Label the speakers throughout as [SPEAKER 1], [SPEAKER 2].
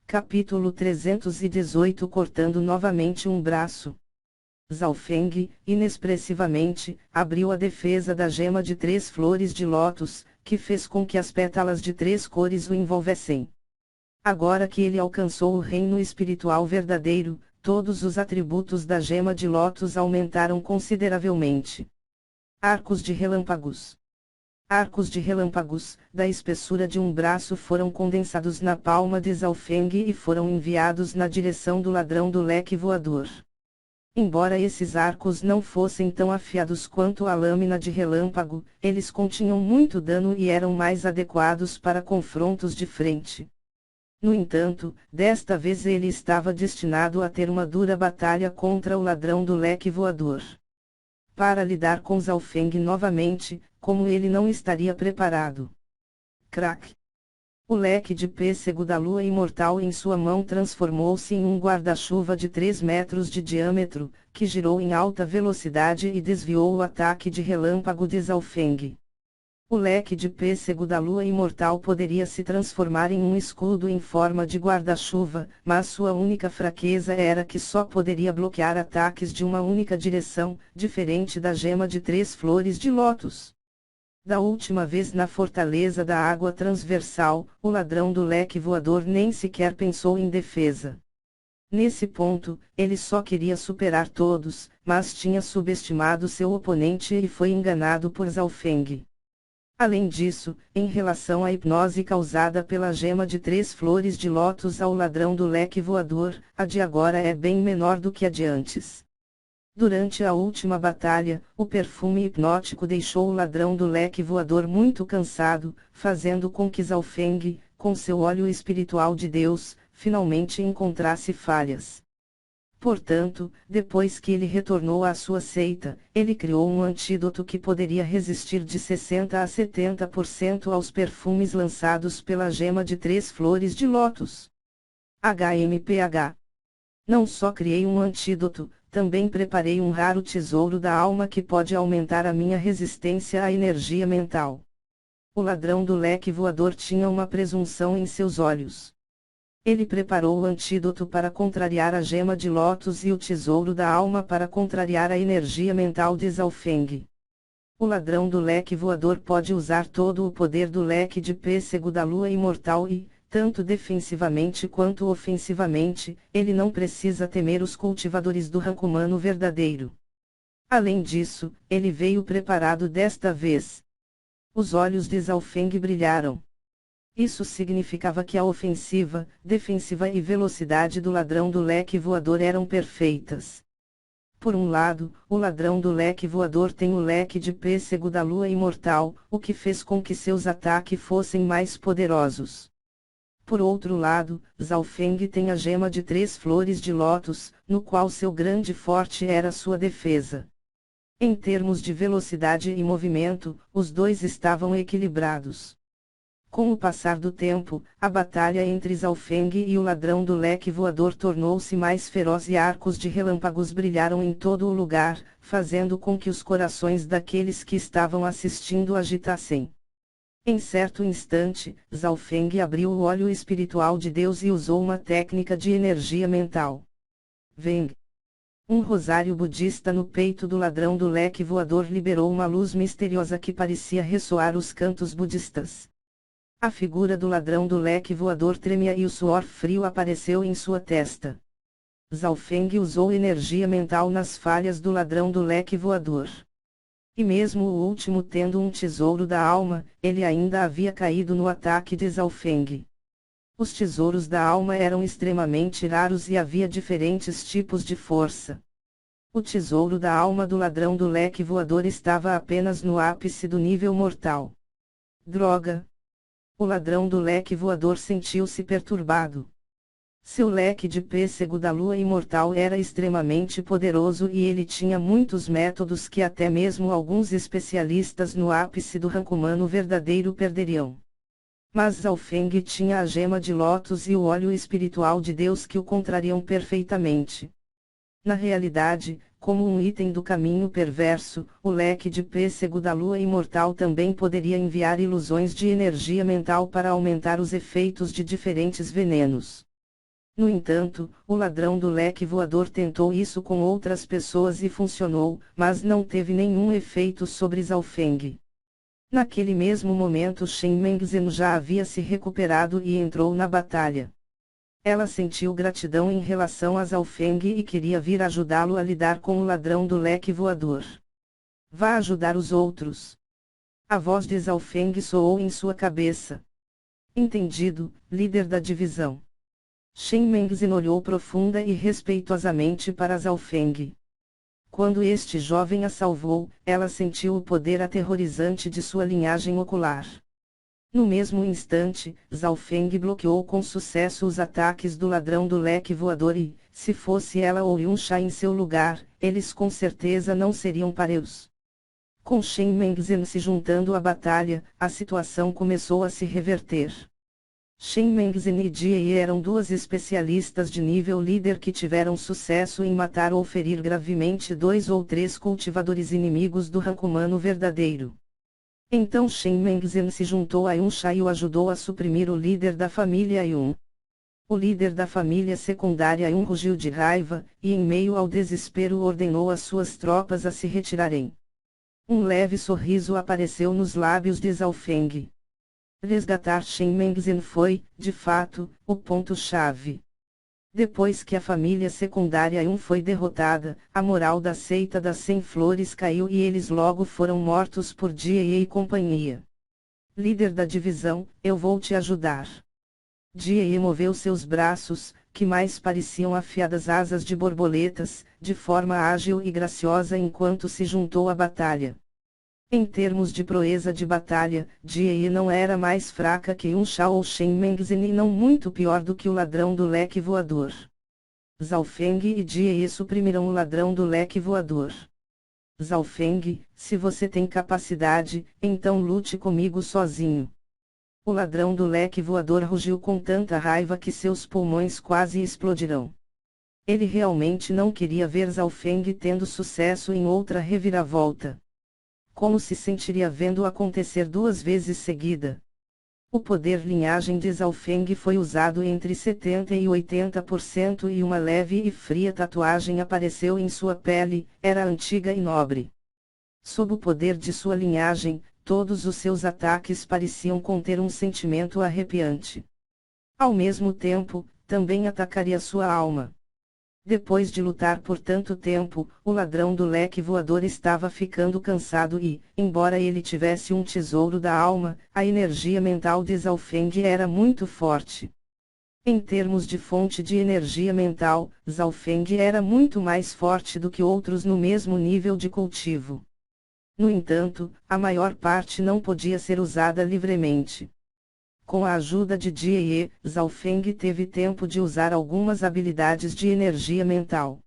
[SPEAKER 1] Capítulo 318 Cortando novamente um braço. Zhao Feng, inexpressivamente, abriu a defesa da gema de 3 flores de lótus, que fez com que as pétalas de 3 cores o envolvessem. Agora que ele alcançou o reino espiritual verdadeiro, todos os atributos da gema de lótus aumentaram consideravelmente. Arcos de relâmpagos. Arcos de relâmpagos, da espessura de um braço foram condensados na palma de Zhao Feng e foram enviados na direção do ladrão do leque voador. Embora esses arcos não fossem tão afiados quanto a lâmina de relâmpago, eles continham muito dano e eram mais adequados para confrontos de frente. No entanto, desta vez ele estava destinado a ter uma dura batalha contra o ladrão do leque voador. Para lidar com Zhao Feng novamente, como ele não estaria preparado. Crack! O leque de pêssego da lua imortal em sua mão transformou-se em um guarda-chuva de 3 metros de diâmetro, que girou em alta velocidade e desviou o ataque de relâmpago de Zhao Feng. O leque de pêssego da lua imortal poderia se transformar em um escudo em forma de guarda-chuva, mas sua única fraqueza era que só poderia bloquear ataques de uma única direção, diferente da gema de 3 flores de lótus. Da última vez na Fortaleza da Água Transversal, o ladrão do leque voador nem sequer pensou em defesa. Nesse ponto, ele só queria superar todos, mas tinha subestimado seu oponente e foi enganado por Zhao Feng. Além disso, em relação à hipnose causada pela gema de 3 flores de lótus ao ladrão do leque voador, a de agora é bem menor do que a de antes. Durante a última batalha, o perfume hipnótico deixou o ladrão do leque voador muito cansado, fazendo com que Zhao Feng, com seu óleo espiritual de Deus, finalmente encontrasse falhas. Portanto, depois que ele retornou à sua seita, ele criou um antídoto que poderia resistir de 60% a 70% aos perfumes lançados pela gema de 3 flores de lótus. HMPH. Não só criei um antídoto, também preparei um raro tesouro da alma que pode aumentar a minha resistência à energia mental. O ladrão do leque voador tinha uma presunção em seus olhos. Ele preparou o antídoto para contrariar a gema de lótus e o tesouro da alma para contrariar a energia mental de Zhao Feng. O ladrão do leque voador pode usar todo o poder do leque de pêssego da lua imortal e, tanto defensivamente quanto ofensivamente, ele não precisa temer os cultivadores do ranco humano verdadeiro. Além disso, ele veio preparado desta vez. Os olhos de Zhao Feng brilharam. Isso significava que a ofensiva, defensiva e velocidade do ladrão do leque voador eram perfeitas. Por um lado, o ladrão do leque voador tem o leque de pêssego da lua imortal, o que fez com que seus ataques fossem mais poderosos. Por outro lado, Zhao Feng tem a gema de 3 flores de lótus, no qual seu grande forte era sua defesa. Em termos de velocidade e movimento, os dois estavam equilibrados. Com o passar do tempo, a batalha entre Zhao Feng e o ladrão do leque voador tornou-se mais feroz e arcos de relâmpagos brilharam em todo o lugar, fazendo com que os corações daqueles que estavam assistindo agitassem. Em certo instante, Zhao Feng abriu o óleo espiritual de Deus e usou uma técnica de energia mental. Veng. Um rosário budista no peito do ladrão do leque voador liberou uma luz misteriosa que parecia ressoar os cantos budistas. A figura do ladrão do leque voador tremia e o suor frio apareceu em sua testa. Zhao Feng usou energia mental nas falhas do ladrão do leque voador. E mesmo o último tendo um tesouro da alma, ele ainda havia caído no ataque de Zhao Feng. Os tesouros da alma eram extremamente raros e havia diferentes tipos de força. O tesouro da alma do ladrão do leque voador estava apenas no ápice do nível mortal. Droga! O ladrão do leque voador sentiu-se perturbado. Seu leque de pêssego da lua imortal era extremamente poderoso e ele tinha muitos métodos que até mesmo alguns especialistas no ápice do ranco humano verdadeiro perderiam. Mas Zhao Feng tinha a gema de lótus e o óleo espiritual de Deus que o contrariam perfeitamente. Na realidade, como um item do caminho perverso, o leque de pêssego da lua imortal também poderia enviar ilusões de energia mental para aumentar os efeitos de diferentes venenos. No entanto, o ladrão do leque voador tentou isso com outras pessoas e funcionou, mas não teve nenhum efeito sobre Zhao Feng. Naquele mesmo momento Shen Mengzhen já havia se recuperado e entrou na batalha. Ela sentiu gratidão em relação a Zhao Feng e queria vir ajudá-lo a lidar com o ladrão do leque voador. Vá ajudar os outros. A voz de Zhao Feng soou em sua cabeça. Entendido, líder da divisão. Shen Mengzhen olhou profunda e respeitosamente para Zhao Feng. Quando este jovem a salvou, ela sentiu o poder aterrorizante de sua linhagem ocular. No mesmo instante, Zhao Feng bloqueou com sucesso os ataques do ladrão do leque voador e, se fosse ela ou Yunsha em seu lugar, eles com certeza não seriam parelhos. Com Shen Mengzhen se juntando à batalha, a situação começou a se reverter. Shen Mengzhen e Jie eram duas especialistas de nível líder que tiveram sucesso em matar ou ferir gravemente 2 ou 3 cultivadores inimigos do rank humano verdadeiro. Então Shen Mengzhen se juntou a Yunsha e o ajudou a suprimir o líder da família Yun. O líder da família secundária Yun rugiu de raiva, e em meio ao desespero ordenou às suas tropas a se retirarem. Um leve sorriso apareceu nos lábios de Zhao Feng. Resgatar Shen Mengzhen foi, de fato, o ponto-chave. Depois que a família secundária Yun foi derrotada, a moral da seita das 100 flores caiu e eles logo foram mortos por Jie e companhia. Líder da divisão, eu vou te ajudar. Jie moveu seus braços, que mais pareciam afiadas asas de borboletas, de forma ágil e graciosa enquanto se juntou à batalha. Em termos de proeza de batalha, Jie não era mais fraca que Yunsha ou Shen Mengzhen e não muito pior do que o ladrão do leque voador. Zhao Feng e Jie suprimiram o ladrão do leque voador. Zhao Feng, se você tem capacidade, então lute comigo sozinho. O ladrão do leque voador rugiu com tanta raiva que seus pulmões quase explodirão. Ele realmente não queria ver Zhao Feng tendo sucesso em outra reviravolta. Como se sentiria vendo acontecer 2 vezes seguida? O poder linhagem de Zhao Feng foi usado entre 70% e 80% e uma leve e fria tatuagem apareceu em sua pele, era antiga e nobre. Sob o poder de sua linhagem, todos os seus ataques pareciam conter um sentimento arrepiante. Ao mesmo tempo, também atacaria sua alma. Depois de lutar por tanto tempo, o ladrão do leque voador estava ficando cansado e, embora ele tivesse um tesouro da alma, a energia mental de Zhao Feng era muito forte. Em termos de fonte de energia mental, Zhao Feng era muito mais forte do que outros no mesmo nível de cultivo. No entanto, a maior parte não podia ser usada livremente. Com a ajuda de Jie, Zhao Feng teve tempo de usar algumas habilidades de energia mental.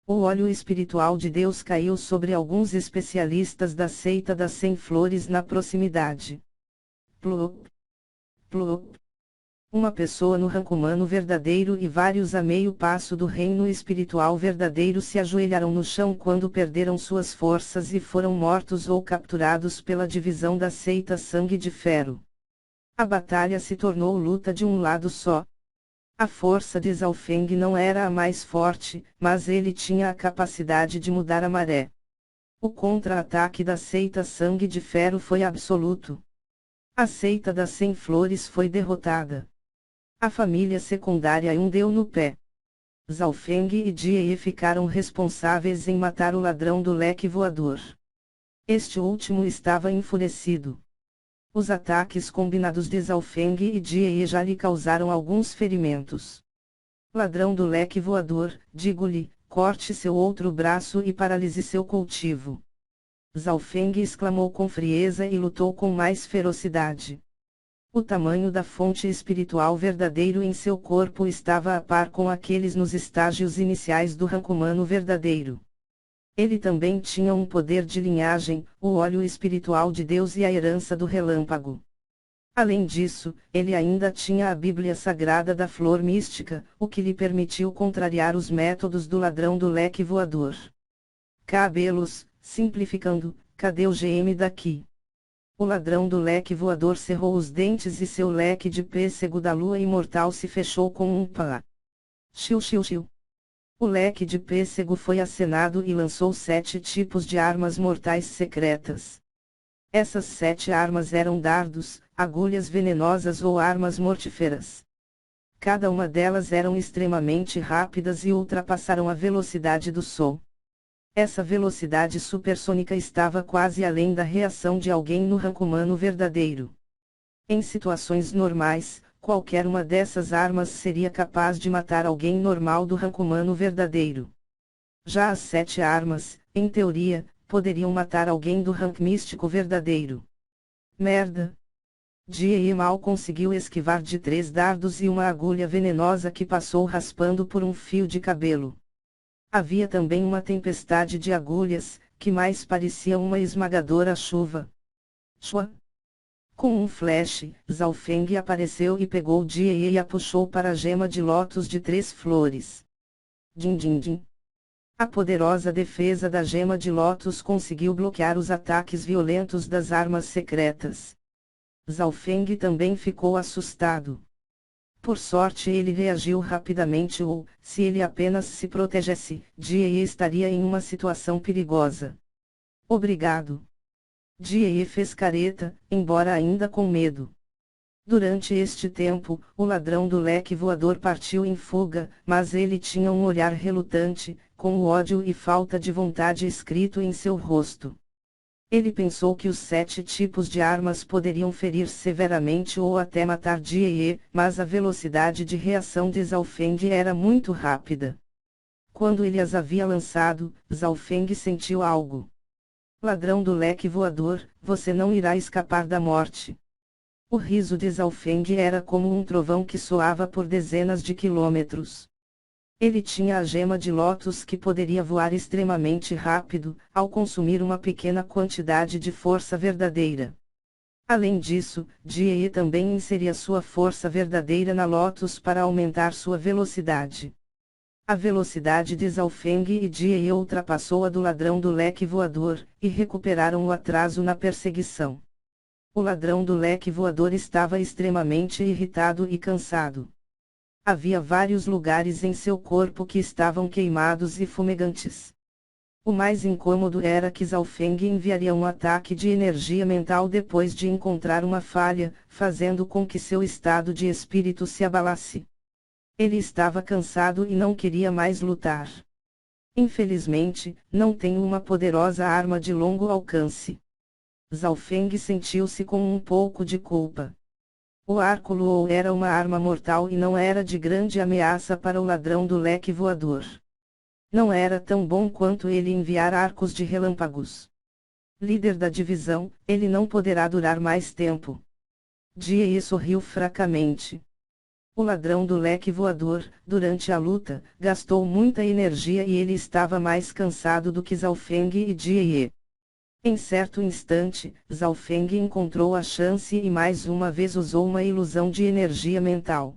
[SPEAKER 1] O óleo espiritual de Deus caiu sobre alguns especialistas da seita das 100 flores na proximidade. Plup, plup. Uma pessoa no rank humano verdadeiro e vários a meio passo do reino espiritual verdadeiro se ajoelharam no chão quando perderam suas forças e foram mortos ou capturados pela divisão da seita Sangue de Ferro. A batalha se tornou luta de um lado só. A força de Zhao Feng não era a mais forte, mas ele tinha a capacidade de mudar a maré. O contra-ataque da seita Sangue de Ferro foi absoluto. A seita das 100 flores foi derrotada. A família secundária deu no pé. Zhao Feng e Jie ficaram responsáveis em matar o ladrão do leque voador. Este último estava enfurecido. Os ataques combinados de Zhao Feng e Jie já lhe causaram alguns ferimentos. Ladrão do leque voador, digo-lhe, corte seu outro braço e paralise seu cultivo. Zhao Feng exclamou com frieza e lutou com mais ferocidade. O tamanho da fonte espiritual verdadeiro em seu corpo estava a par com aqueles nos estágios iniciais do rank humano verdadeiro. Ele também tinha um poder de linhagem, o óleo espiritual de Deus e a herança do relâmpago. Além disso, ele ainda tinha a Bíblia Sagrada da Flor Mística, o que lhe permitiu contrariar os métodos do ladrão do leque voador. Cabelos, simplificando, cadê o GM daqui? O ladrão do leque voador cerrou os dentes e seu leque de pêssego da lua imortal se fechou com um pá. Xiu xiu xiu. O leque de pêssego foi acenado e lançou 7 tipos de armas mortais secretas. Essas 7 armas eram dardos, agulhas venenosas ou armas mortíferas. Cada uma delas eram extremamente rápidas e ultrapassaram a velocidade do som. Essa velocidade supersônica estava quase além da reação de alguém no rank humano verdadeiro. Em situações normais, qualquer uma dessas armas seria capaz de matar alguém normal do rank humano verdadeiro. Já as 7 armas, em teoria, poderiam matar alguém do rank místico verdadeiro. Merda! Jie mal conseguiu esquivar de 3 dardos e uma agulha venenosa que passou raspando por um fio de cabelo. Havia também uma tempestade de agulhas, que mais parecia uma esmagadora chuva. Shua! Com um flash, Zhao Feng apareceu e pegou Jie e a puxou para a gema de lótus de 3 flores. Din din din. A poderosa defesa da gema de lótus conseguiu bloquear os ataques violentos das armas secretas. Zhao Feng também ficou assustado. Por sorte ele reagiu rapidamente ou, se ele apenas se protegesse, Jie estaria em uma situação perigosa. Obrigado. Jie fez careta, embora ainda com medo. Durante este tempo, o ladrão do leque voador partiu em fuga, mas ele tinha um olhar relutante, com o ódio e falta de vontade escrito em seu rosto. Ele pensou que os 7 tipos de armas poderiam ferir severamente ou até matar Jie, mas a velocidade de reação de Zhao Feng era muito rápida. Quando ele as havia lançado, Zhao Feng sentiu algo. Ladrão do leque voador, você não irá escapar da morte. O riso de Zhao Feng era como um trovão que soava por dezenas de quilômetros. Ele tinha a gema de lótus que poderia voar extremamente rápido, ao consumir uma pequena quantidade de força verdadeira. Além disso, Jie também inseria sua força verdadeira na lótus para aumentar sua velocidade. A velocidade de Zhao Feng e Jie ultrapassou a do ladrão do leque voador, e recuperaram o atraso na perseguição. O ladrão do leque voador estava extremamente irritado e cansado. Havia vários lugares em seu corpo que estavam queimados e fumegantes. O mais incômodo era que Zhao Feng enviaria um ataque de energia mental depois de encontrar uma falha, fazendo com que seu estado de espírito se abalasse. Ele estava cansado e não queria mais lutar. Infelizmente, não tenho uma poderosa arma de longo alcance. Zhao Feng sentiu-se com um pouco de culpa. O arco Luo era uma arma mortal e não era de grande ameaça para o ladrão do leque voador. Não era tão bom quanto ele enviar arcos de relâmpagos. Líder da divisão, ele não poderá durar mais tempo. Jie sorriu fracamente. O ladrão do leque voador, durante a luta, gastou muita energia e ele estava mais cansado do que Zhao Feng e Jie. Em certo instante, Zhao Feng encontrou a chance e mais uma vez usou uma ilusão de energia mental.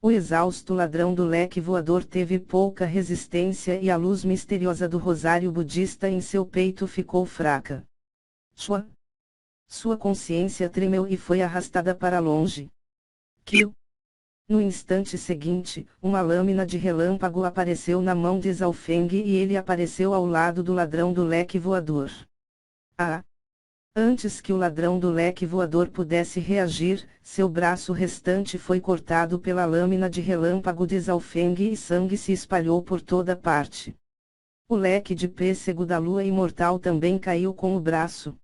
[SPEAKER 1] O exausto ladrão do leque voador teve pouca resistência e a luz misteriosa do rosário budista em seu peito ficou fraca. Shua! Sua consciência tremeu e foi arrastada para longe. Kill! No instante seguinte, uma lâmina de relâmpago apareceu na mão de Zhao Feng e ele apareceu ao lado do ladrão do leque voador. Ah! Antes que o ladrão do leque voador pudesse reagir, seu braço restante foi cortado pela lâmina de relâmpago de Zhao Feng e sangue se espalhou por toda parte. O leque de pêssego da lua imortal também caiu com o braço.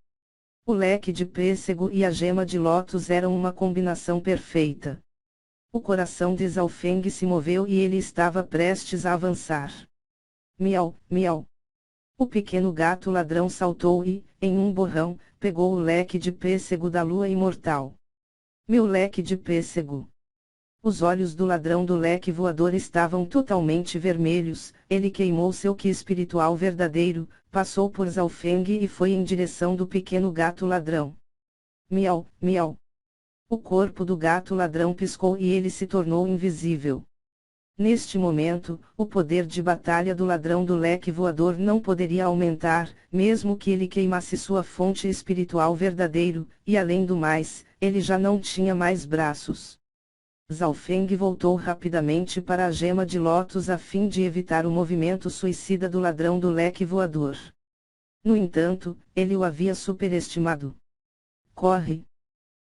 [SPEAKER 1] O leque de pêssego e a gema de lótus eram uma combinação perfeita. O coração de Zhao Feng se moveu e ele estava prestes a avançar. Miau, miau. O pequeno gato ladrão saltou e, em um borrão, pegou o leque de pêssego da lua imortal. Meu leque de pêssego. Os olhos do ladrão do leque voador estavam totalmente vermelhos, ele queimou seu ki espiritual verdadeiro, passou por Zhao Feng e foi em direção do pequeno gato ladrão. Miau, miau. O corpo do gato ladrão piscou e ele se tornou invisível. Neste momento, o poder de batalha do ladrão do leque voador não poderia aumentar, mesmo que ele queimasse sua fonte espiritual verdadeiro, e além do mais, ele já não tinha mais braços. Zhao Feng voltou rapidamente para a gema de lótus a fim de evitar o movimento suicida do ladrão do leque voador. No entanto, ele o havia superestimado. Corre!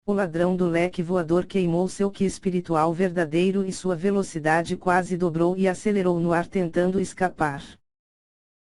[SPEAKER 1] O ladrão do leque voador queimou seu ki espiritual verdadeiro e sua velocidade quase dobrou e acelerou no ar tentando escapar.